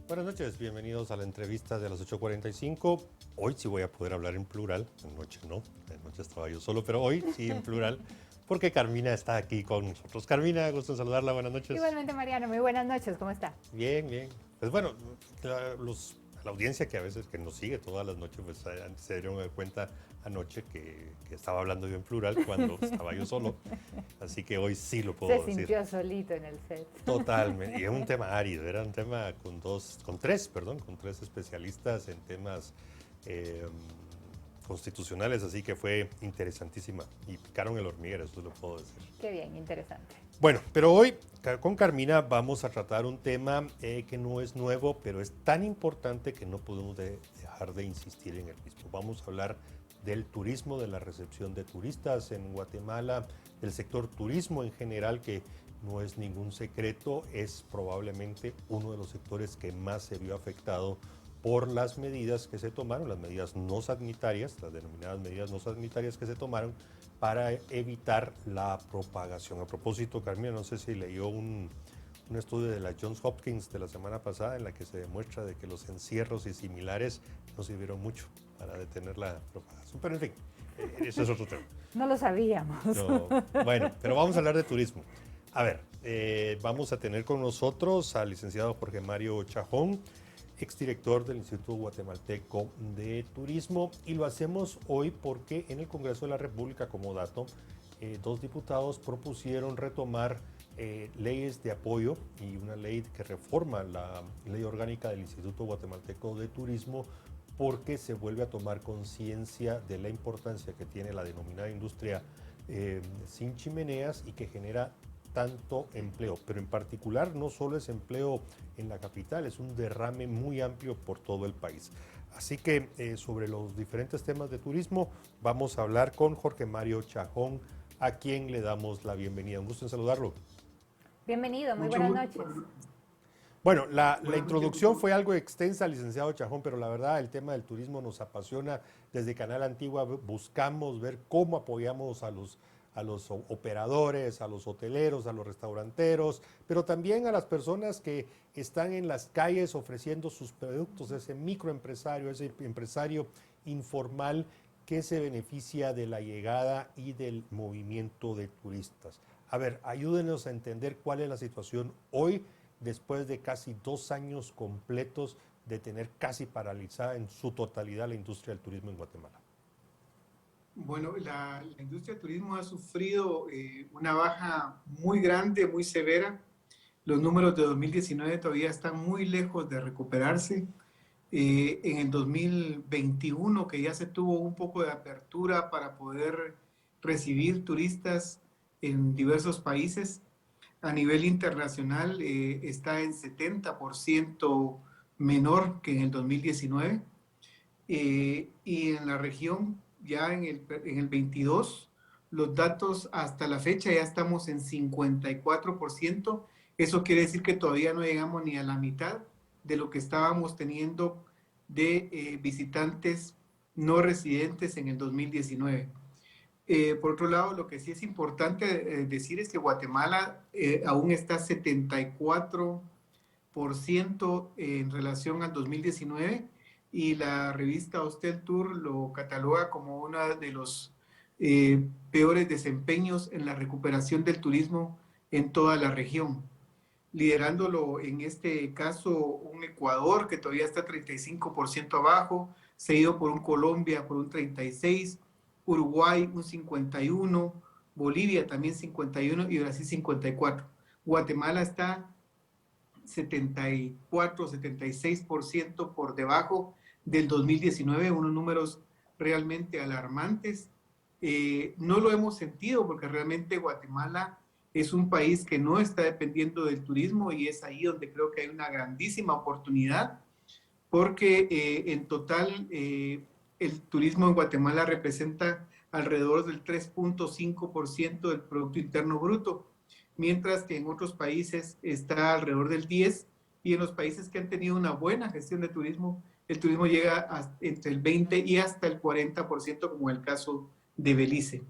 Buenas noches, bienvenidos a la entrevista de las 8:45. Hoy sí voy a poder hablar en plural, anoche no, anoche estaba yo solo, pero hoy sí en plural, porque Carmina está aquí con nosotros. Carmina, gusto en saludarla, buenas noches. Igualmente, Mariano, muy buenas noches, ¿cómo está? Bien, bien. Pues bueno, la audiencia que a veces que nos sigue todas las noches, pues antes se dieron cuenta anoche que estaba hablando yo en plural cuando estaba yo solo, así que hoy sí lo Se puedo decir. sintió solito en el set. Totalmente, y es un tema árido, era un tema con tres especialistas en temas eh, constitucionales, así que fue interesantísima y picaron el hormiguero, eso lo puedo decir. Qué bien, interesante. Bueno, pero hoy con Carmina vamos a tratar un tema que no es nuevo, pero es tan importante que no podemos dejar de insistir en el mismo. Vamos a hablar del turismo, de la recepción de turistas en Guatemala, del sector turismo en general, que no es ningún secreto, es probablemente uno de los sectores que más se vio afectado por las medidas que se tomaron, las medidas no sanitarias, las denominadas medidas no sanitarias que se tomaron para evitar la propagación. A propósito, Carmina, no sé si leyó un estudio de la Johns Hopkins de la semana pasada en la que se demuestra de que los encierros y similares no sirvieron mucho para detener la propagación. Pero en fin, eso es otro tema. No lo sabíamos. No, bueno, pero vamos a hablar de turismo. A ver, vamos a tener con nosotros al licenciado Jorge Mario Chajón, exdirector del Instituto Guatemalteco de Turismo, y lo hacemos hoy porque en el Congreso de la República, como dato, dos diputados propusieron retomar leyes de apoyo y una ley que reforma la ley orgánica del Instituto Guatemalteco de Turismo, porque se vuelve a tomar conciencia de la importancia que tiene la denominada industria sin chimeneas y que genera tanto empleo, pero en particular no solo es empleo en la capital, es un derrame muy amplio por todo el país. Así que sobre los diferentes temas de turismo vamos a hablar con Jorge Mario Chajón, a quien le damos la bienvenida. Un gusto en saludarlo. Bienvenido, muy buenas noches. Bueno, la introducción fue algo extensa, licenciado Chajón, pero la verdad el tema del turismo nos apasiona. Desde Canal Antigua buscamos ver cómo apoyamos a los operadores, a los hoteleros, a los restauranteros, pero también a las personas que están en las calles ofreciendo sus productos, ese microempresario, ese empresario informal que se beneficia de la llegada y del movimiento de turistas. A ver, ayúdenos a entender cuál es la situación hoy, después de casi 2 años completos de tener casi paralizada en su totalidad la industria del turismo en Guatemala. Bueno, la industria del turismo ha sufrido una baja muy grande, muy severa. Los números de 2019 todavía están muy lejos de recuperarse. En el 2021, que ya se tuvo un poco de apertura para poder recibir turistas en diversos países, a nivel internacional está en 70% menor que en el 2019. Y en la región, ya en el 22, los datos hasta la fecha ya estamos en 54%. Eso quiere decir que todavía no llegamos ni a la mitad de lo que estábamos teniendo de visitantes no residentes en el 2019. Por otro lado, lo que sí es importante decir es que Guatemala aún está 74% en relación al 2019 y la revista Hostel Tour lo cataloga como uno de los peores desempeños en la recuperación del turismo en toda la región. Liderándolo en este caso un Ecuador que todavía está 35% abajo, seguido por un Colombia por un 36%, Uruguay un 51%, Bolivia también 51% y Brasil 54%. Guatemala está 74, 76% por debajo del 2019, unos números realmente alarmantes. No lo hemos sentido porque realmente Guatemala es un país que no está dependiendo del turismo y es ahí donde creo que hay una grandísima oportunidad porque en total el turismo en Guatemala representa alrededor del 3.5% del Producto Interno Bruto, mientras que en otros países está alrededor del 10%, y en los países que han tenido una buena gestión de turismo, el turismo llega entre el 20% y hasta el 40%, como el caso de Belice.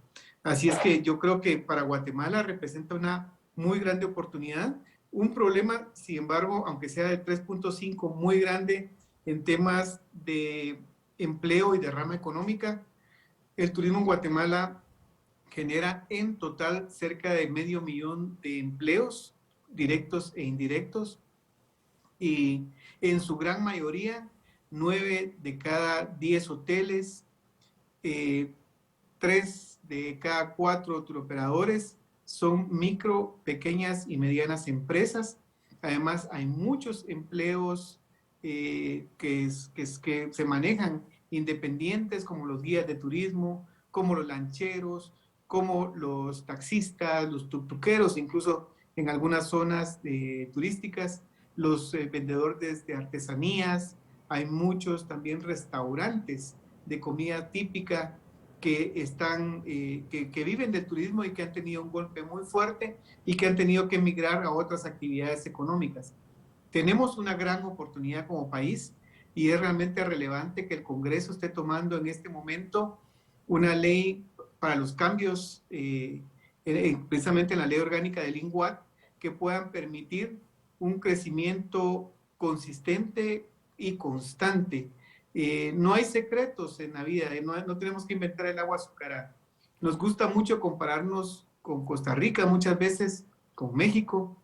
Así es que yo creo que para Guatemala representa una muy grande oportunidad, un problema, sin embargo, aunque sea de 3.5, muy grande en temas de empleo y derrama económica. El turismo en Guatemala genera en total cerca de 500,000 de empleos directos e indirectos, y en su gran mayoría, 9 de cada 10 hoteles, 3 de cada 4 turoperadores son micro, pequeñas y medianas empresas. Además, hay muchos empleos que se manejan independientes, como los guías de turismo, como los lancheros, como los taxistas, los tuctuqueros, incluso en algunas zonas turísticas, los vendedores de artesanías. Hay muchos también restaurantes de comida típica que viven del turismo y que han tenido un golpe muy fuerte y que han tenido que emigrar a otras actividades económicas. Tenemos una gran oportunidad como país y es realmente relevante que el Congreso esté tomando en este momento una ley para los cambios, precisamente en la ley orgánica del INGUAT, que puedan permitir un crecimiento consistente y constante. No hay secretos en la vida, no tenemos que inventar el agua azucarada. Nos gusta mucho compararnos con Costa Rica, muchas veces con México,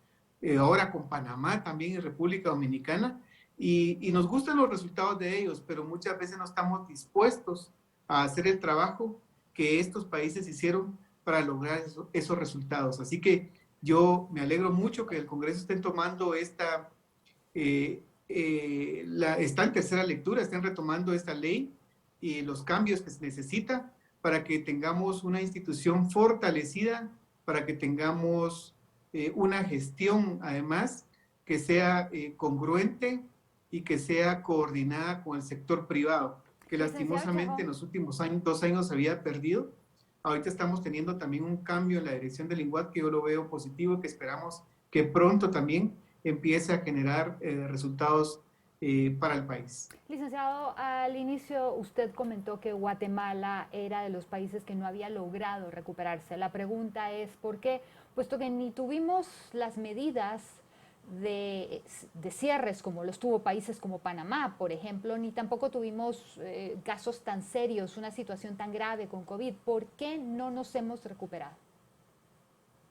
ahora con Panamá también y República Dominicana, y nos gustan los resultados de ellos, pero muchas veces no estamos dispuestos a hacer el trabajo que estos países hicieron para lograr esos resultados. Así que yo me alegro mucho que el Congreso esté tomando está en tercera lectura, estén retomando esta ley y los cambios que se necesitan para que tengamos una institución fortalecida, para que tengamos una gestión, además, que sea congruente y que sea coordinada con el sector privado, que lastimosamente en los últimos 2 años se había perdido. Ahorita estamos teniendo también un cambio en la dirección del INGUAT que yo lo veo positivo, que esperamos que pronto también empiece a generar resultados para el país. Licenciado, al inicio usted comentó que Guatemala era de los países que no había logrado recuperarse. La pregunta es ¿por qué? Puesto que ni tuvimos las medidas de cierres como los tuvo países como Panamá, por ejemplo, ni tampoco tuvimos casos tan serios, una situación tan grave con COVID. ¿Por qué no nos hemos recuperado?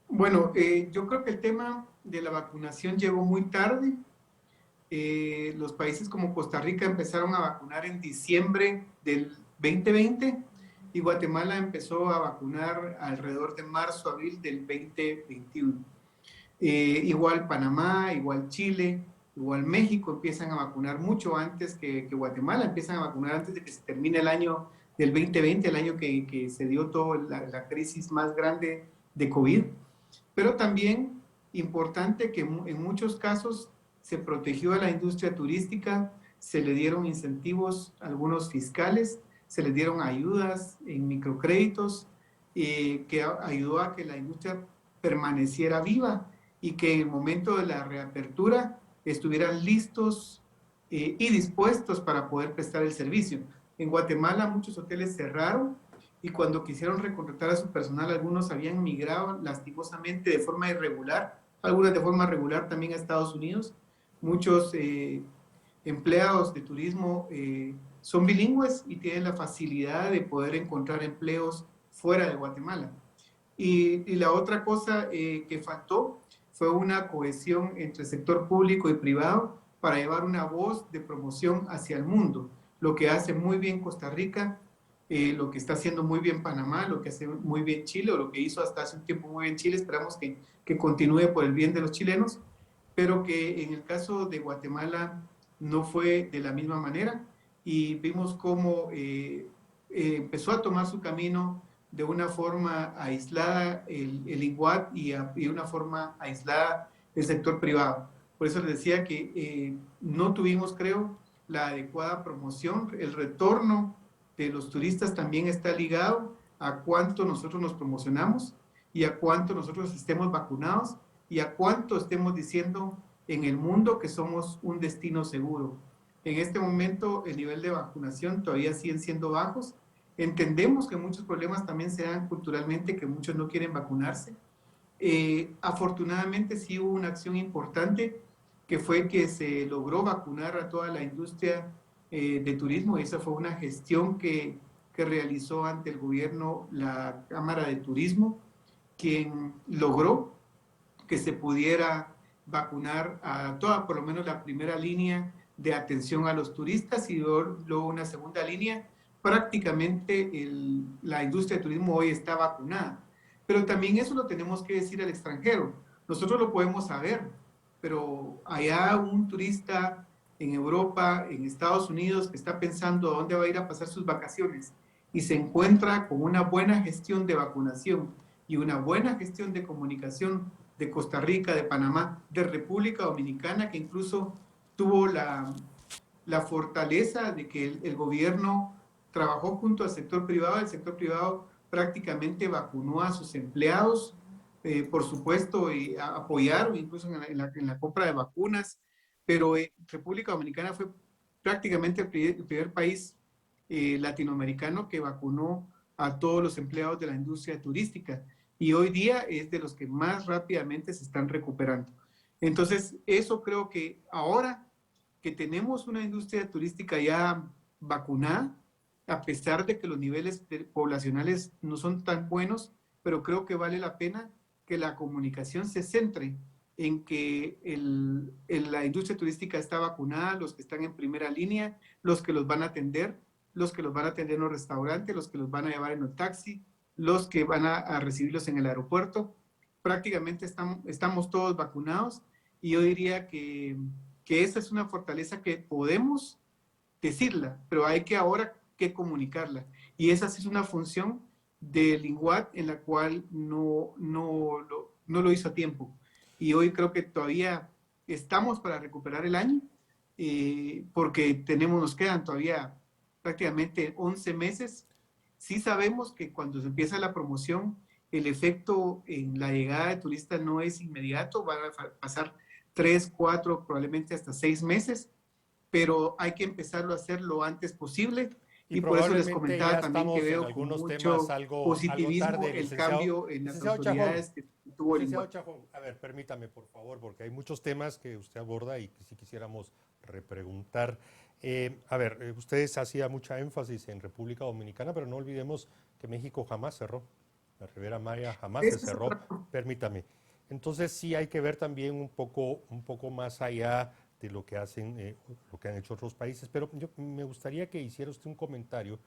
Bueno, yo creo que el tema de la vacunación llegó muy tarde. Los países como Costa Rica empezaron a vacunar en diciembre del 2020 y Guatemala empezó a vacunar alrededor de marzo, abril del 2021. Igual Panamá, igual Chile, igual México empiezan a vacunar mucho antes que Guatemala, empiezan a vacunar antes de que se termine el año del 2020, el año que se dio toda la crisis más grande de COVID. Pero también importante que en muchos casos se protegió a la industria turística, se le dieron incentivos, algunos fiscales, se les dieron ayudas en microcréditos, que ayudó a que la industria permaneciera viva y que en el momento de la reapertura estuvieran listos y dispuestos para poder prestar el servicio. En Guatemala muchos hoteles cerraron y cuando quisieron recontratar a su personal, algunos habían migrado lastimosamente de forma irregular, algunas de forma regular también a Estados Unidos. Muchos empleados de turismo son bilingües y tienen la facilidad de poder encontrar empleos fuera de Guatemala. Y la otra cosa que faltó fue una cohesión entre el sector público y privado para llevar una voz de promoción hacia el mundo. Lo que hace muy bien Costa Rica, lo que está haciendo muy bien Panamá, lo que hace muy bien Chile, o lo que hizo hasta hace un tiempo muy bien Chile, esperamos que continúe por el bien de los chilenos, pero que en el caso de Guatemala no fue de la misma manera y vimos cómo empezó a tomar su camino de una forma aislada el INGUAT y de una forma aislada el sector privado. Por eso les decía que no tuvimos, creo, la adecuada promoción. El retorno de los turistas también está ligado a cuánto nosotros nos promocionamos y a cuánto nosotros estemos vacunados y a cuánto estemos diciendo en el mundo que somos un destino seguro. En este momento el nivel de vacunación todavía siguen siendo bajos. Entendemos que muchos problemas también se dan culturalmente, que muchos no quieren vacunarse. Afortunadamente sí hubo una acción importante que fue que se logró vacunar a toda la industria de turismo. Esa fue una gestión que realizó ante el gobierno la Cámara de Turismo, quien logró que se pudiera vacunar a toda, por lo menos la primera línea de atención a los turistas y luego una segunda línea. Prácticamente la industria de turismo hoy está vacunada. Pero también eso lo tenemos que decir al extranjero. Nosotros lo podemos saber, pero allá un turista en Europa, en Estados Unidos, que está pensando a dónde va a ir a pasar sus vacaciones y se encuentra con una buena gestión de vacunación y una buena gestión de comunicación de Costa Rica, de Panamá, de República Dominicana, que incluso tuvo la fortaleza de que el gobierno trabajó junto al sector privado. El sector privado prácticamente vacunó a sus empleados, por supuesto, y apoyaron incluso en la compra de vacunas, pero República Dominicana fue prácticamente el primer país latinoamericano que vacunó a todos los empleados de la industria turística y hoy día es de los que más rápidamente se están recuperando. Entonces, eso creo que ahora que tenemos una industria turística ya vacunada, a pesar de que los niveles poblacionales no son tan buenos, pero creo que vale la pena que la comunicación se centre en que la industria turística está vacunada, los que están en primera línea, los que los van a atender, los que los van a atender en los restaurantes, los que los van a llevar en el taxi, los que van a recibirlos en el aeropuerto. Prácticamente estamos todos vacunados y yo diría que esa es una fortaleza que podemos decirla, pero hay que ahora que comunicarla. Y esa sí es una función del INGUAT en la cual no lo hizo a tiempo. Y hoy creo que todavía estamos para recuperar el año, porque nos quedan todavía prácticamente 11 meses. Sí sabemos que cuando se empieza la promoción, el efecto en la llegada de turistas no es inmediato, van a pasar 3, 4, probablemente hasta 6 meses, pero hay que empezarlo a hacer lo antes posible. Y por eso les comentaba también que veo con mucho positivismo tarde, el cambio en las autoridades que tuvo el licenciado Chajón, a ver, permítame por favor, porque hay muchos temas que usted aborda y que sí quisiéramos repreguntar. A ver, ustedes hacían mucha énfasis en República Dominicana, pero no olvidemos que México jamás cerró. La Riviera Maya jamás se cerró, permítame. Entonces sí hay que ver también un poco más allá de lo que lo que han hecho otros países, pero me gustaría que hiciera usted un comentario,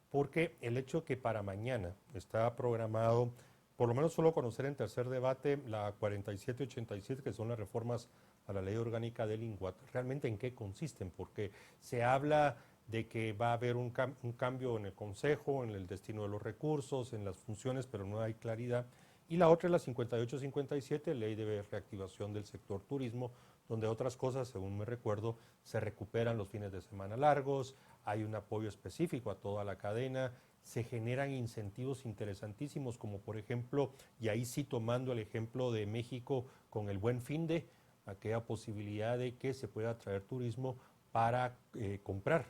porque el hecho que para mañana está programado, por lo menos solo conocer en tercer debate, la 4787, que son las reformas a la ley orgánica del INGUAT, realmente en qué consisten, porque se habla de que va a haber un cambio en el Consejo, en el destino de los recursos, en las funciones, pero no hay claridad. Y la otra es la 5857, ley de reactivación del sector turismo, donde otras cosas, según me recuerdo, se recuperan los fines de semana largos, hay un apoyo específico a toda la cadena, se generan incentivos interesantísimos, como por ejemplo, y ahí sí tomando el ejemplo de México con el Buen Fin de, aquella posibilidad de que se pueda traer turismo para comprar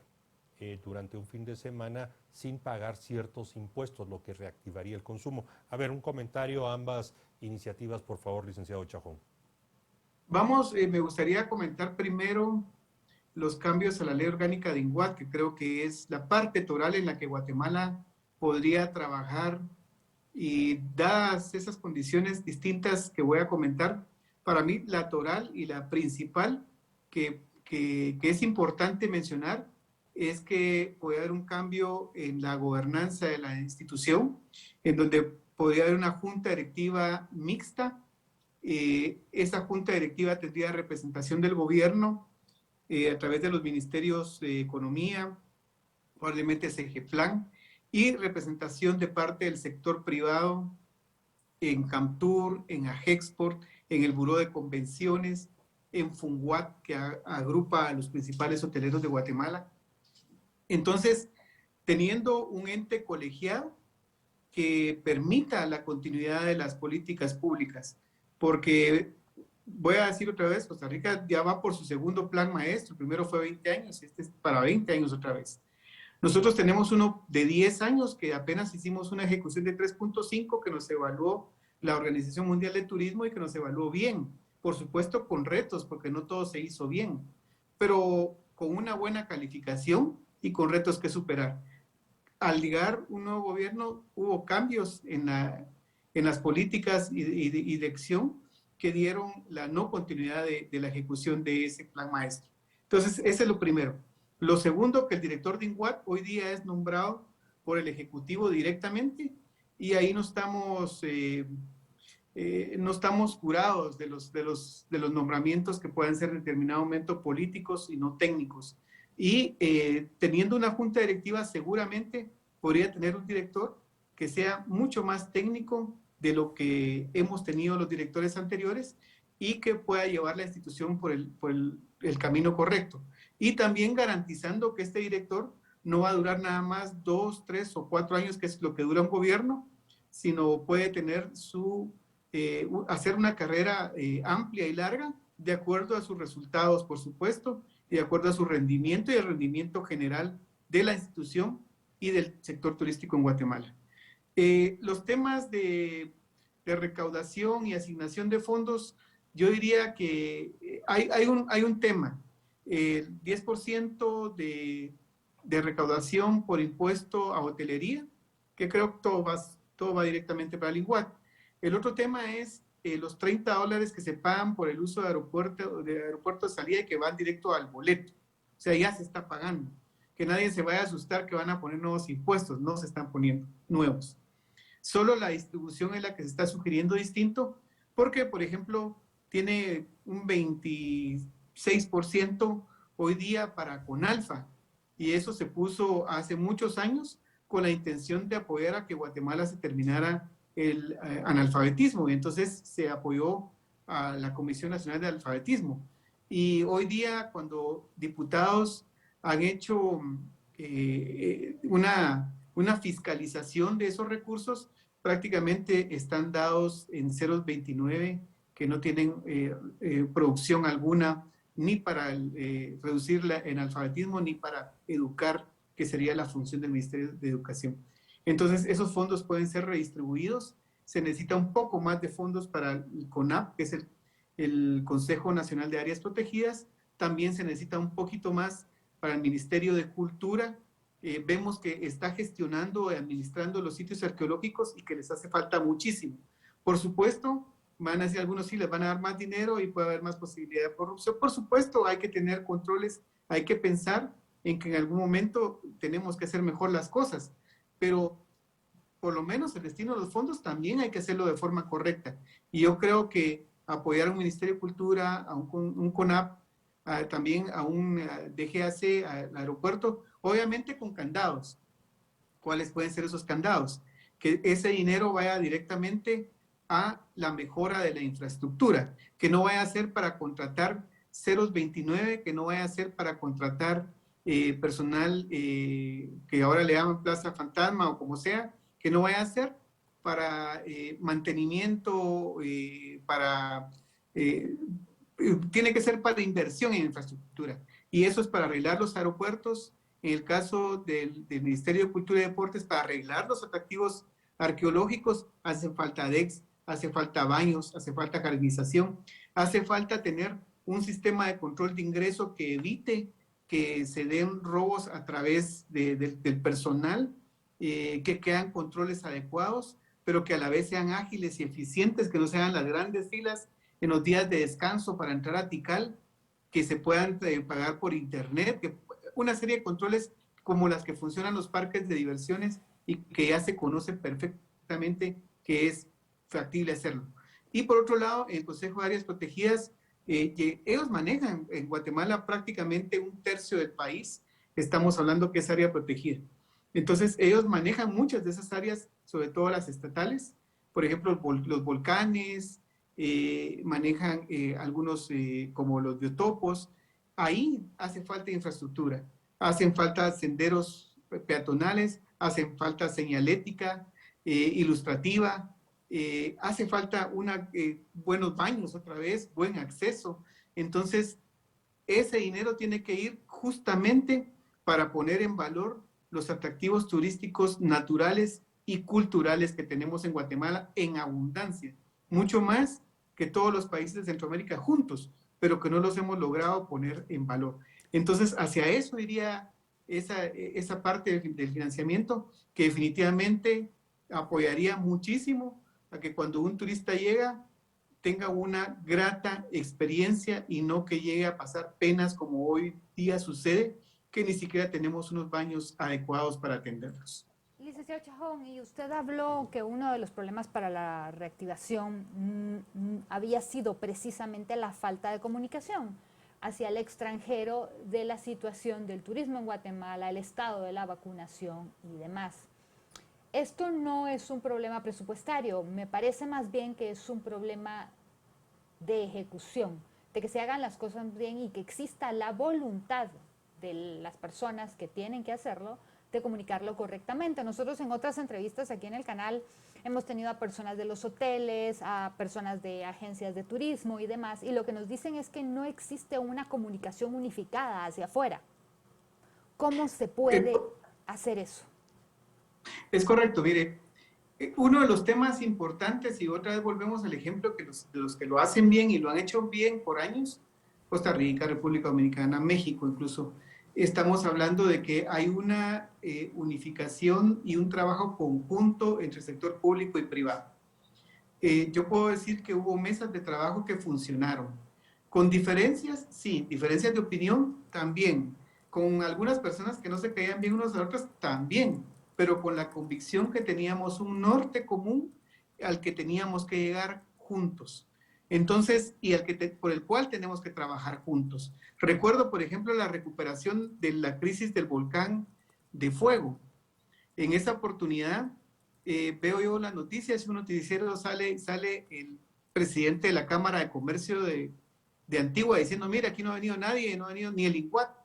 durante un fin de semana sin pagar ciertos impuestos, lo que reactivaría el consumo. A ver, un comentario a ambas iniciativas, por favor, licenciado Chajón. Me gustaría comentar primero los cambios a la ley orgánica de INGUAT, que creo que es la parte toral en la que Guatemala podría trabajar, y dadas esas condiciones distintas que voy a comentar, para mí la toral y la principal que es importante mencionar es que puede haber un cambio en la gobernanza de la institución, en donde podría haber una junta directiva mixta. Esa junta directiva tendría representación del gobierno a través de los ministerios de Economía, probablemente SEGEPLAN, y representación de parte del sector privado en Camtur, en AGEXPORT, en el Buró de Convenciones, en FUNGUAT, que agrupa a los principales hoteleros de Guatemala. Entonces, teniendo un ente colegiado que permita la continuidad de las políticas públicas, porque voy a decir otra vez, Costa Rica ya va por su segundo plan maestro, el primero fue 20 años, este es para 20 años otra vez. Nosotros tenemos uno de 10 años que apenas hicimos una ejecución de 3.5 que nos evaluó la Organización Mundial de Turismo y que nos evaluó bien. Por supuesto, con retos, porque no todo se hizo bien, pero con una buena calificación y con retos que superar. Al llegar un nuevo gobierno, hubo cambios en las políticas y dirección que dieron la no continuidad de la ejecución de ese plan maestro. Entonces, ese es lo primero. Lo segundo, que el director de INGUAT hoy día es nombrado por el Ejecutivo directamente y ahí no estamos curados de los nombramientos que puedan ser en determinado momento políticos y no técnicos. Y teniendo una junta directiva, seguramente podría tener un director que sea mucho más técnico de lo que hemos tenido los directores anteriores y que pueda llevar la institución por el camino correcto. Y también garantizando que este director no va a durar nada más 2, 3 o 4 años, que es lo que dura un gobierno, sino puede tener hacer una carrera amplia y larga de acuerdo a sus resultados, por supuesto, y de acuerdo a su rendimiento y el rendimiento general de la institución y del sector turístico en Guatemala. Los temas de recaudación y asignación de fondos, yo diría que hay un tema, el 10% de recaudación por impuesto a hotelería, que creo que todo va directamente para el INGUAT. El otro tema es los $30 que se pagan por el uso de aeropuerto de salida y que van directo al boleto. O sea, ya se está pagando. Que nadie se vaya a asustar que van a poner nuevos impuestos, no se están poniendo nuevos. Solo la distribución es la que se está sugiriendo distinto, porque, por ejemplo, tiene un 26% hoy día para CONALFA, y eso se puso hace muchos años con la intención de apoyar a que Guatemala se terminara el analfabetismo, y entonces se apoyó a la Comisión Nacional de Alfabetismo. Y hoy día, cuando diputados han hecho una fiscalización de esos recursos, prácticamente están dados en 0,29, que no tienen producción alguna, ni para reducir el analfabetismo, ni para educar, que sería la función del Ministerio de Educación. Entonces, esos fondos pueden ser redistribuidos. Se necesita un poco más de fondos para el CONAP, que es el Consejo Nacional de Áreas Protegidas. También se necesita un poquito más para el Ministerio de Cultura. Vemos que está gestionando y administrando los sitios arqueológicos y que les hace falta muchísimo. Por supuesto, van a decir algunos sí, les van a dar más dinero y puede haber más posibilidad de corrupción. Por supuesto, hay que tener controles, hay que pensar en que en algún momento tenemos que hacer mejor las cosas, pero por lo menos el destino de los fondos también hay que hacerlo de forma correcta. Y yo creo que apoyar a un Ministerio de Cultura, a un CONAP, también a un DGAC, al aeropuerto, obviamente con candados. ¿Cuáles pueden ser esos candados? Que ese dinero vaya directamente a la mejora de la infraestructura, que no vaya a ser para contratar 029, que no vaya a ser para contratar personal que ahora le llaman Plaza Fantasma o como sea, que no vaya a ser para mantenimiento, tiene que ser para inversión en infraestructura. Y eso es para arreglar los aeropuertos, en el caso del Ministerio de Cultura y Deportes, para arreglar los atractivos arqueológicos, hace falta DEX, hace falta baños, hace falta jardinización, hace falta tener un sistema de control de ingreso que evite que se den robos a través del personal, que quedan controles adecuados, pero que a la vez sean ágiles y eficientes, que no sean las grandes filas en los días de descanso para entrar a Tikal, que se puedan pagar por internet, que una serie de controles como las que funcionan los parques de diversiones y que ya se conocen perfectamente que es factible hacerlo. Y por otro lado, el Consejo de Áreas Protegidas, ellos manejan en Guatemala prácticamente 1/3 del país, estamos hablando que es área protegida. Entonces, ellos manejan muchas de esas áreas, sobre todo las estatales, por ejemplo, los volcanes, manejan algunos como los biotopos. Ahí hace falta infraestructura, hacen falta senderos peatonales, hacen falta señalética, ilustrativa, hace falta buenos baños otra vez, buen acceso. Entonces, ese dinero tiene que ir justamente para poner en valor los atractivos turísticos naturales y culturales que tenemos en Guatemala en abundancia, mucho más que todos los países de Centroamérica juntos, pero que no los hemos logrado poner en valor. Entonces, hacia eso iría esa parte del financiamiento, que definitivamente apoyaría muchísimo a que cuando un turista llega tenga una grata experiencia y no que llegue a pasar penas como hoy día sucede, que ni siquiera tenemos unos baños adecuados para atenderlos. Licenciado Chajón, y usted habló que uno de los problemas para la reactivación había sido precisamente la falta de comunicación hacia el extranjero de la situación del turismo en Guatemala, el estado de la vacunación y demás. Esto no es un problema presupuestario, me parece más bien que es un problema de ejecución, de que se hagan las cosas bien y que exista la voluntad de las personas que tienen que hacerlo de comunicarlo correctamente. Nosotros en otras entrevistas aquí en el canal hemos tenido a personas de los hoteles, a personas de agencias de turismo y demás, y lo que nos dicen es que no existe una comunicación unificada hacia afuera. ¿Cómo se puede hacer eso? Es correcto, mire, uno de los temas importantes, y otra vez volvemos al ejemplo de los que lo hacen bien y lo han hecho bien por años, Costa Rica, República Dominicana, México incluso, estamos hablando de que hay una unificación y un trabajo conjunto entre el sector público y privado. Yo puedo decir que hubo mesas de trabajo que funcionaron. Con diferencias, sí, diferencias de opinión también. Con algunas personas que no se caían bien unos a otros también, pero con la convicción que teníamos un norte común al que teníamos que llegar juntos. Entonces, y por el cual tenemos que trabajar juntos. Recuerdo, por ejemplo, la recuperación de la crisis del volcán de Fuego. En esa oportunidad, veo yo las noticias, en un noticiero sale el presidente de la Cámara de Comercio de Antigua diciendo, mira, aquí no ha venido nadie, no ha venido ni el INCUAT.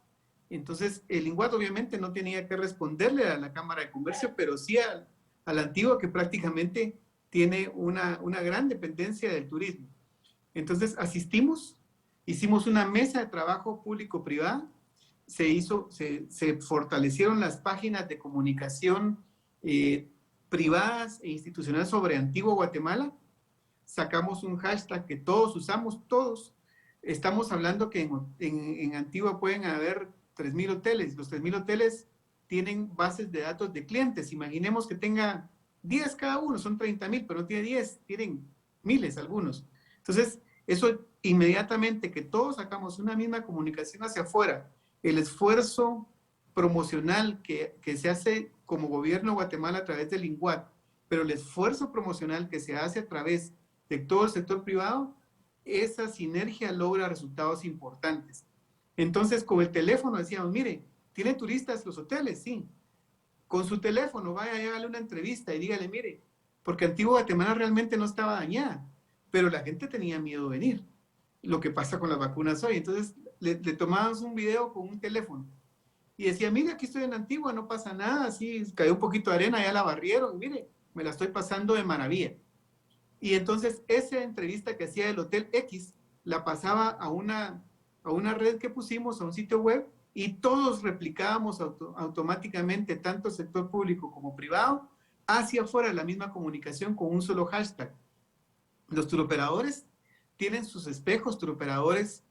Entonces, el INCUAT obviamente no tenía que responderle a la Cámara de Comercio, pero sí a la Antigua, que prácticamente tiene una gran dependencia del turismo. Entonces, asistimos, hicimos una mesa de trabajo público-privada, se fortalecieron las páginas de comunicación privadas e institucionales sobre Antigua Guatemala, sacamos un hashtag que todos usamos, todos. Estamos hablando que en Antigua pueden haber 3,000 hoteles. Los 3,000 hoteles tienen bases de datos de clientes. Imaginemos que tenga 10 cada uno, son 30,000, pero no tiene 10, tienen miles algunos. Entonces, eso inmediatamente que todos sacamos una misma comunicación hacia afuera, el esfuerzo promocional que se hace como gobierno de Guatemala a través del INCUAT, pero el esfuerzo promocional que se hace a través de todo el sector privado, esa sinergia logra resultados importantes. Entonces, con el teléfono decíamos, mire, ¿tiene turistas los hoteles? Sí. Con su teléfono vaya a llevarle una entrevista y dígale, mire, porque Antigua Guatemala realmente no estaba dañada, pero la gente tenía miedo de venir. Lo que pasa con las vacunas hoy. Entonces, le tomábamos un video con un teléfono y decía, mire, aquí estoy en Antigua, no pasa nada, así cayó un poquito de arena, ya la barrieron, mire, me la estoy pasando de maravilla. Y entonces esa entrevista que hacía del Hotel X la pasaba a una red que pusimos, a un sitio web, y todos replicábamos automáticamente, tanto el sector público como privado, hacia afuera la misma comunicación con un solo hashtag. Los turoperadores tienen sus espejos, turoperadores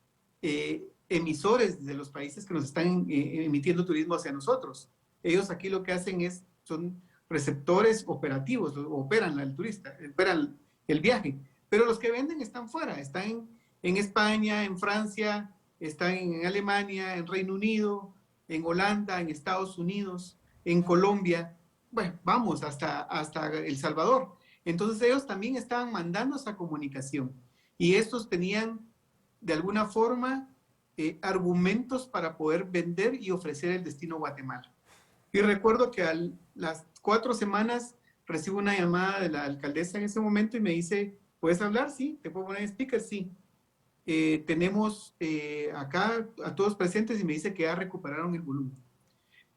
emisores de los países que nos están emitiendo turismo hacia nosotros. Ellos aquí lo que hacen son receptores operativos, operan al turista, operan el viaje, pero los que venden están fuera, están en España, en Francia, están en Alemania, en Reino Unido, en Holanda, en Estados Unidos, en Colombia, bueno, vamos hasta El Salvador. Entonces ellos también estaban mandando esa comunicación y estos tenían de alguna forma argumentos para poder vender y ofrecer el destino Guatemala. Y recuerdo que a las 4 semanas recibo una llamada de la alcaldesa en ese momento y me dice, ¿puedes hablar? Sí. ¿Te puedo poner en speaker? Sí. Tenemos acá a todos presentes y me dice que ya recuperaron el volumen.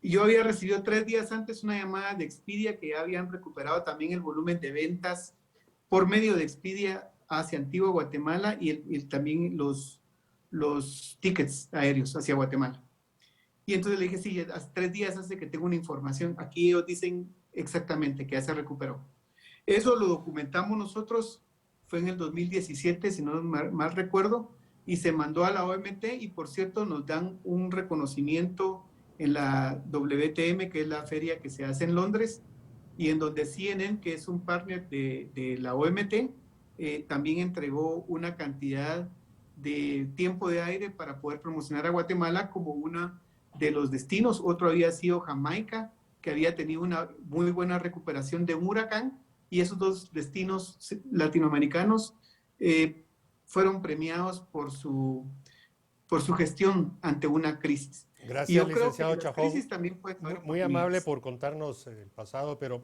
Y yo había recibido 3 días antes una llamada de Expedia que ya habían recuperado también el volumen de ventas por medio de Expedia hacia Antigua Guatemala y también los tickets aéreos hacia Guatemala. Y entonces le dije, sí, hace 3 días hace que tengo una información. Aquí ellos dicen exactamente que ya se recuperó. Eso lo documentamos nosotros, fue en el 2017, si no mal recuerdo, y se mandó a la OMT y por cierto nos dan un reconocimiento en la WTM, que es la feria que se hace en Londres, y en donde CNN, que es un partner de la OMT, también entregó una cantidad de tiempo de aire para poder promocionar a Guatemala como uno de los destinos. Otro había sido Jamaica, que había tenido una muy buena recuperación de un huracán, y esos dos destinos latinoamericanos fueron premiados por su gestión ante una crisis. Y Gracias, yo creo que licenciado las Chajón. crisis también pueden haber Muy amable oportunidades. por contarnos el pasado, pero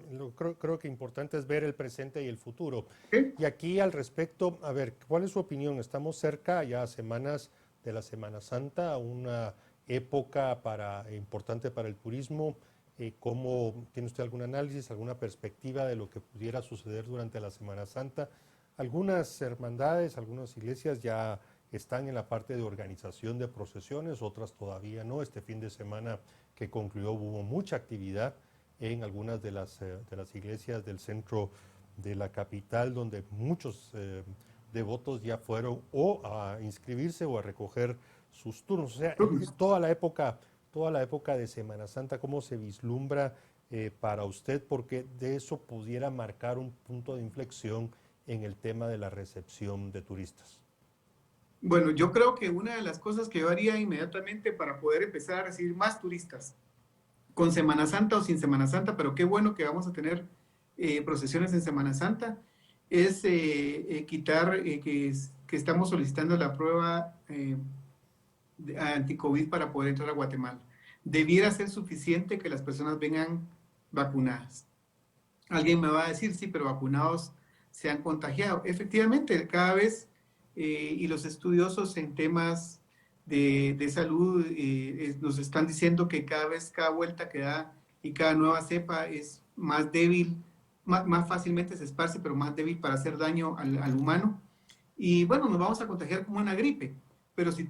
creo que importante es ver el presente y el futuro. ¿Okay? Y aquí al respecto, a ver, ¿cuál es su opinión? Estamos cerca ya a semanas de la Semana Santa, una época importante para el turismo. ¿Cómo tiene usted algún análisis, alguna perspectiva de lo que pudiera suceder durante la Semana Santa? Algunas hermandades, algunas iglesias ya están en la parte de organización de procesiones, otras todavía no. Este fin de semana que concluyó hubo mucha actividad en algunas de las iglesias del centro de la capital, donde muchos devotos ya fueron o a inscribirse o a recoger sus turnos. O sea, toda la época de Semana Santa, ¿cómo se vislumbra para usted? Porque de eso pudiera marcar un punto de inflexión en el tema de la recepción de turistas. Bueno, yo creo que una de las cosas que yo haría inmediatamente para poder empezar a recibir más turistas, con Semana Santa o sin Semana Santa, pero qué bueno que vamos a tener procesiones en Semana Santa, es quitar que estamos solicitando la prueba anti-COVID para poder entrar a Guatemala. Debiera ser suficiente que las personas vengan vacunadas. Alguien me va a decir, sí, pero vacunados se han contagiado. Efectivamente, cada vez, y los estudiosos en temas de salud nos están diciendo que cada vez, cada vuelta que da y cada nueva cepa es más débil, más fácilmente se esparce, pero más débil para hacer daño al humano. Y bueno, nos vamos a contagiar como una gripe, pero si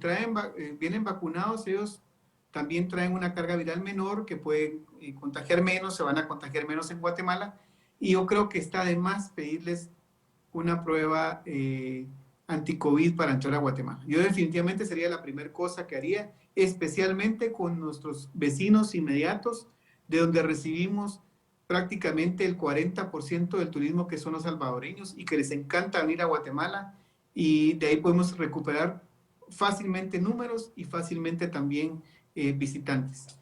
vienen vacunados, ellos también traen una carga viral menor que pueden contagiar menos, se van a contagiar menos en Guatemala. Y yo creo que está de más pedirles una prueba anti-COVID para entrar a Guatemala. Yo definitivamente sería la primera cosa que haría, especialmente con nuestros vecinos inmediatos, de donde recibimos prácticamente el 40% del turismo que son los salvadoreños y que les encanta venir a Guatemala, y de ahí podemos recuperar fácilmente números y fácilmente también visitantes.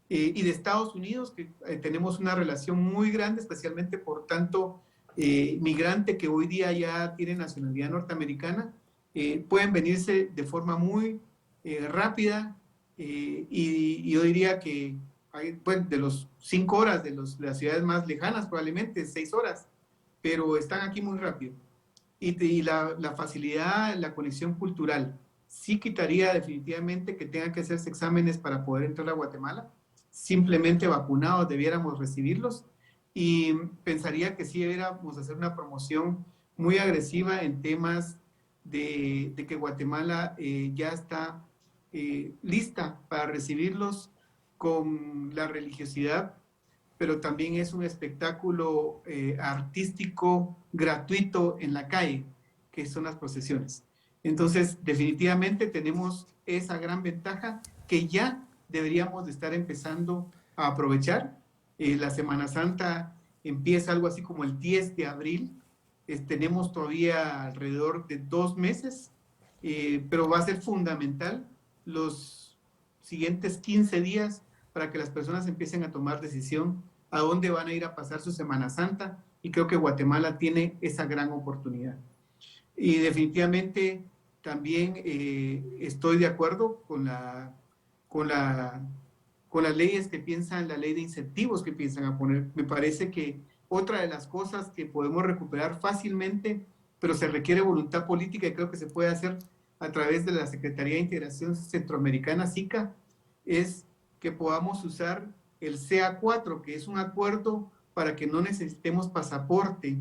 Y de Estados Unidos, que tenemos una relación muy grande, especialmente por tanto migrante que hoy día ya tiene nacionalidad norteamericana, pueden venirse de forma muy rápida, y yo diría que hay, bueno, de los 5 horas de las ciudades más lejanas, probablemente 6 horas, pero están aquí muy rápido. Y la facilidad, la conexión cultural, sí quitaría definitivamente que tengan que hacerse exámenes para poder entrar a Guatemala. Simplemente vacunados debiéramos recibirlos, y pensaría que sí debiéramos hacer una promoción muy agresiva en temas de que Guatemala ya está lista para recibirlos con la religiosidad, pero también es un espectáculo artístico gratuito en la calle, que son las procesiones. Entonces, definitivamente tenemos esa gran ventaja que ya deberíamos de estar empezando a aprovechar. La Semana Santa empieza algo así como el 10 de abril. Tenemos todavía alrededor de 2 meses, pero va a ser fundamental los siguientes 15 días para que las personas empiecen a tomar decisión a dónde van a ir a pasar su Semana Santa, y creo que Guatemala tiene esa gran oportunidad. Y definitivamente también estoy de acuerdo con las leyes que piensan, la ley de incentivos que piensan a poner. Me parece que otra de las cosas que podemos recuperar fácilmente, pero se requiere voluntad política, y creo que se puede hacer a través de la Secretaría de Integración Centroamericana, SICA, es que podamos usar el CA4, que es un acuerdo para que no necesitemos pasaporte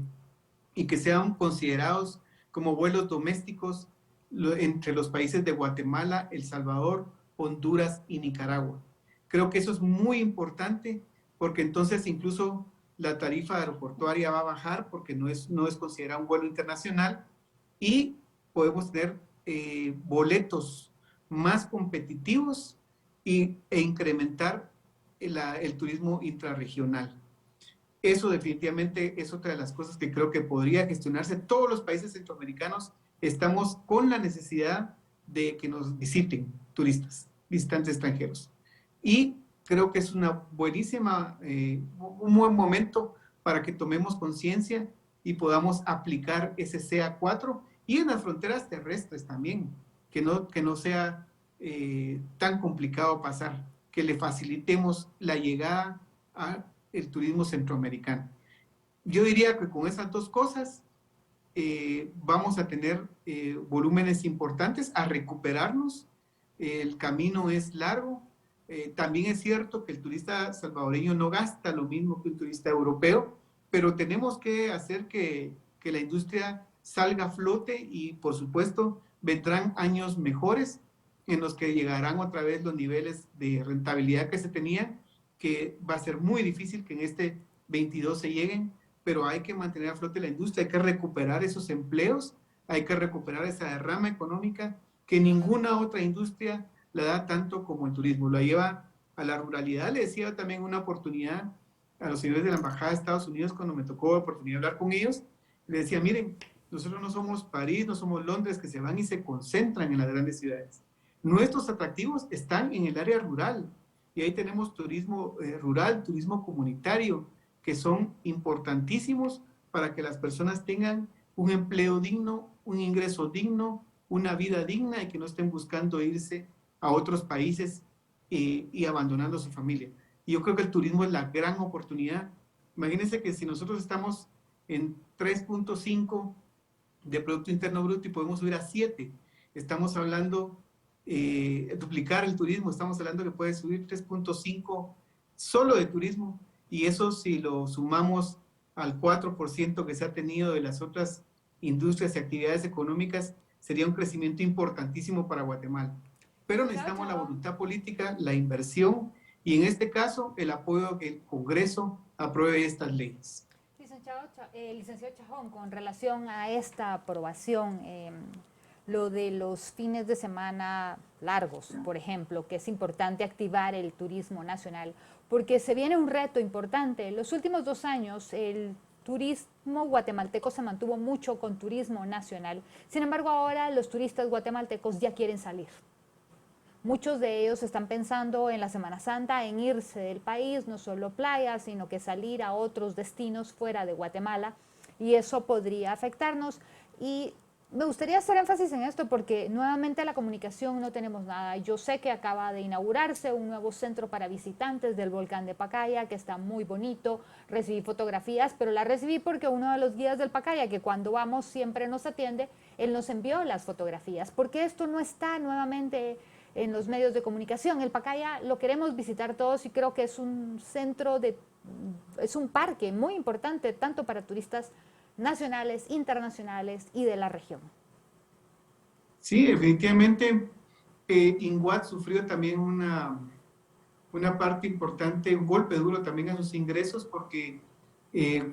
y que sean considerados como vuelos domésticos entre los países de Guatemala, El Salvador, Honduras y Nicaragua. Creo que eso es muy importante porque entonces incluso la tarifa aeroportuaria va a bajar porque no es considerado un vuelo internacional y podemos tener boletos más competitivos e incrementar el turismo intrarregional. Eso definitivamente es otra de las cosas que creo que podría gestionarse. Todos los países centroamericanos estamos con la necesidad de que nos visiten turistas, visitantes extranjeros. Y creo que es una buenísima, un buen momento para que tomemos conciencia y podamos aplicar ese CA4 y en las fronteras terrestres también, que no sea tan complicado pasar, que le facilitemos la llegada a el turismo centroamericano. Yo diría que con esas dos cosas vamos a tener volúmenes importantes, a recuperarnos. El camino es largo. También es cierto que el turista salvadoreño no gasta lo mismo que un turista europeo, pero tenemos que hacer que la industria salga a flote y, por supuesto, vendrán años mejores en los que llegarán otra vez los niveles de rentabilidad que se tenían, que va a ser muy difícil que en este 22 se lleguen, pero hay que mantener a flote la industria, hay que recuperar esos empleos, hay que recuperar esa derrama económica que ninguna otra industria la da tanto como el turismo. Lo lleva a la ruralidad. Le decía también una oportunidad a los señores de la Embajada de Estados Unidos cuando me tocó la oportunidad de hablar con ellos. Le decía, miren, nosotros no somos París, no somos Londres, que se van y se concentran en las grandes ciudades. Nuestros atractivos están en el área rural. Y ahí tenemos turismo rural, turismo comunitario, que son importantísimos para que las personas tengan un empleo digno, un ingreso digno, una vida digna y que no estén buscando irse a otros países y abandonando su familia. Y yo creo que el turismo es la gran oportunidad. Imagínense que si nosotros estamos en 3.5 de Producto Interno Bruto y podemos subir a 7, estamos hablando duplicar el turismo, estamos hablando que puede subir 3.5 solo de turismo, y eso si lo sumamos al 4% que se ha tenido de las otras industrias y actividades económicas, sería un crecimiento importantísimo para Guatemala. Pero necesitamos la voluntad política, la inversión y en este caso el apoyo que el Congreso apruebe estas leyes. Licenciado Chajón, con relación a esta aprobación, lo de los fines de semana largos, por ejemplo, que es importante activar el turismo nacional, porque se viene un reto importante. En los últimos 2 años, el turismo guatemalteco se mantuvo mucho con turismo nacional. Sin embargo, ahora los turistas guatemaltecos ya quieren salir. Muchos de ellos están pensando en la Semana Santa en irse del país, no solo playas, sino que salir a otros destinos fuera de Guatemala, y eso podría afectarnos. Y me gustaría hacer énfasis en esto porque nuevamente la comunicación no tenemos nada. Yo sé que acaba de inaugurarse un nuevo centro para visitantes del volcán de Pacaya, que está muy bonito. Recibí fotografías, pero las recibí porque uno de los guías del Pacaya, que cuando vamos siempre nos atiende, él nos envió las fotografías, porque esto no está nuevamente en los medios de comunicación. El Pacaya lo queremos visitar todos y creo que es un es un parque muy importante tanto para turistas nacionales, internacionales y de la región. Sí, definitivamente INGUAT sufrió también una parte importante, un golpe duro también a sus ingresos porque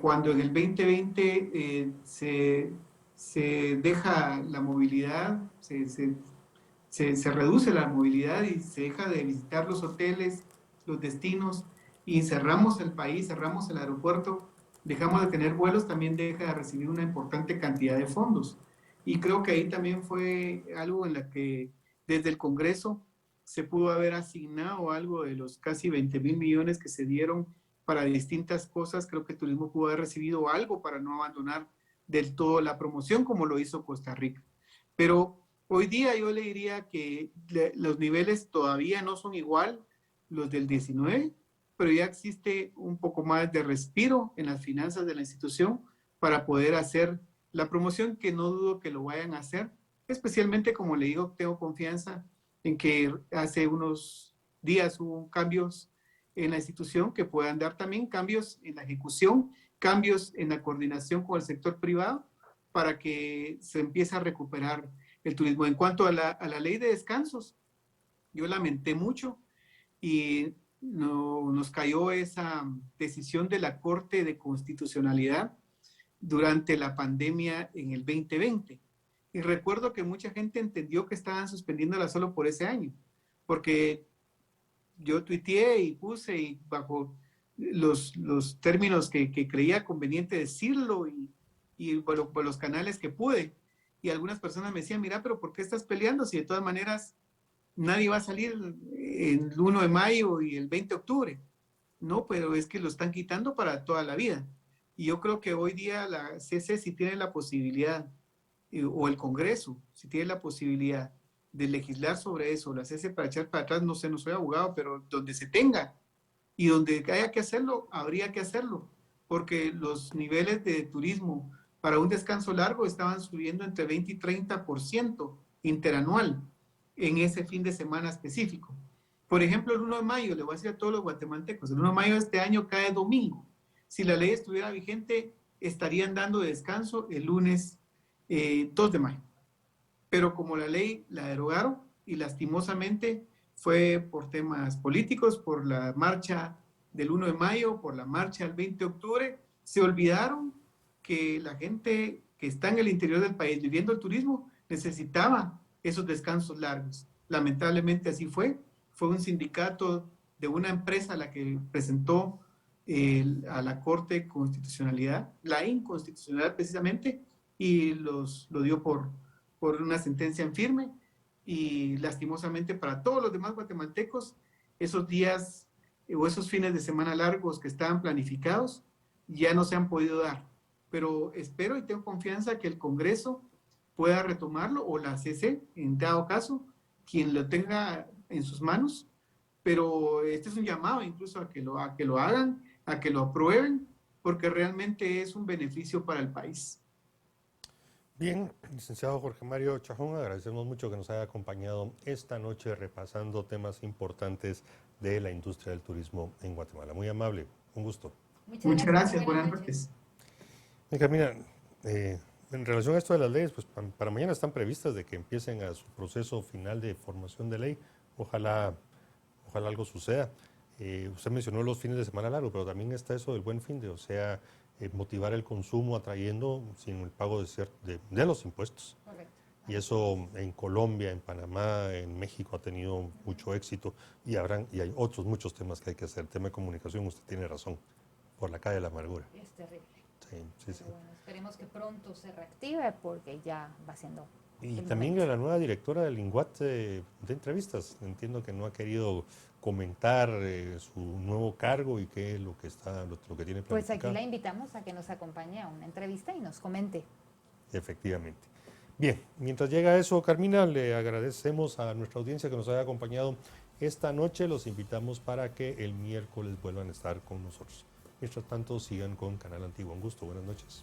cuando en el 2020 se deja la movilidad, se reduce la movilidad y se deja de visitar los hoteles, los destinos y cerramos el país, cerramos el aeropuerto, dejamos de tener vuelos, también deja de recibir una importante cantidad de fondos. Y creo que ahí también fue algo en la que desde el Congreso se pudo haber asignado algo de los casi 20,000 millones que se dieron para distintas cosas. Creo que el turismo pudo haber recibido algo para no abandonar del todo la promoción como lo hizo Costa Rica. Pero hoy día yo le diría que los niveles todavía no son igual los del 19, pero ya existe un poco más de respiro en las finanzas de la institución para poder hacer la promoción, que no dudo que lo vayan a hacer, especialmente como le digo, tengo confianza en que hace unos días hubo cambios en la institución que puedan dar también cambios en la ejecución, cambios en la coordinación con el sector privado para que se empiece a recuperar el turismo. En cuanto a la ley de descansos, yo lamenté mucho y nos cayó esa decisión de la Corte de Constitucionalidad durante la pandemia en el 2020. Y recuerdo que mucha gente entendió que estaban suspendiéndola solo por ese año, porque yo tuiteé y puse y bajo los términos que creía conveniente decirlo y por los canales que pude. Y algunas personas me decían, mira, pero ¿por qué estás peleando si de todas maneras nadie va a salir el 1 de mayo y el 20 de octubre? No, pero es que lo están quitando para toda la vida. Y yo creo que hoy día la CC sí tiene la posibilidad, o el Congreso, si tiene la posibilidad de legislar sobre eso, la CC para echar para atrás, no sé, no soy abogado, pero donde se tenga y donde haya que hacerlo, habría que hacerlo, porque los niveles de turismo para un descanso largo estaban subiendo entre 20 y 30% interanual en ese fin de semana específico. Por ejemplo, el 1 de mayo, le voy a decir a todos los guatemaltecos, el 1 de mayo de este año cae domingo. Si la ley estuviera vigente, estarían dando descanso el lunes 2 de mayo. Pero como la ley la derogaron y lastimosamente fue por temas políticos, por la marcha del 1 de mayo, por la marcha del 20 de octubre, se olvidaron que la gente que está en el interior del país viviendo el turismo necesitaba esos descansos largos. Lamentablemente así fue. Fue un sindicato de una empresa la que presentó a la Corte de Constitucionalidad, la inconstitucionalidad precisamente, y lo dio por una sentencia en firme y lastimosamente para todos los demás guatemaltecos, esos días o esos fines de semana largos que estaban planificados ya no se han podido dar. Pero espero y tengo confianza que el Congreso pueda retomarlo o la CC, en dado caso, quien lo tenga en sus manos. Pero este es un llamado incluso a que lo hagan, a que lo aprueben, porque realmente es un beneficio para el país. Bien, licenciado Jorge Mario Chajón, agradecemos mucho que nos haya acompañado esta noche repasando temas importantes de la industria del turismo en Guatemala. Muy amable, un gusto. Muchas gracias, buenas noches. Carmina, en relación a esto de las leyes, pues para mañana están previstas de que empiecen a su proceso final de formación de ley. Ojalá algo suceda. Usted mencionó los fines de semana largos, pero también está eso del buen fin de, o sea, motivar el consumo atrayendo sin el pago de los impuestos. Correcto. Y eso en Colombia, en Panamá, en México ha tenido mucho éxito y hay otros muchos temas que hay que hacer. El tema de comunicación, usted tiene razón, por la calle de la amargura. Es terrible. Sí. Bueno, esperemos que pronto se reactive porque ya va siendo. Y también la nueva directora del INGUAT de entrevistas. Entiendo que no ha querido comentar su nuevo cargo y qué es lo que tiene planificado. Pues aquí la invitamos a que nos acompañe a una entrevista y nos comente. Efectivamente. Bien, mientras llega eso, Carmina, le agradecemos a nuestra audiencia que nos haya acompañado esta noche. Los invitamos para que el miércoles vuelvan a estar con nosotros. Mientras tanto, sigan con Canal Antiguo. Un gusto. Buenas noches.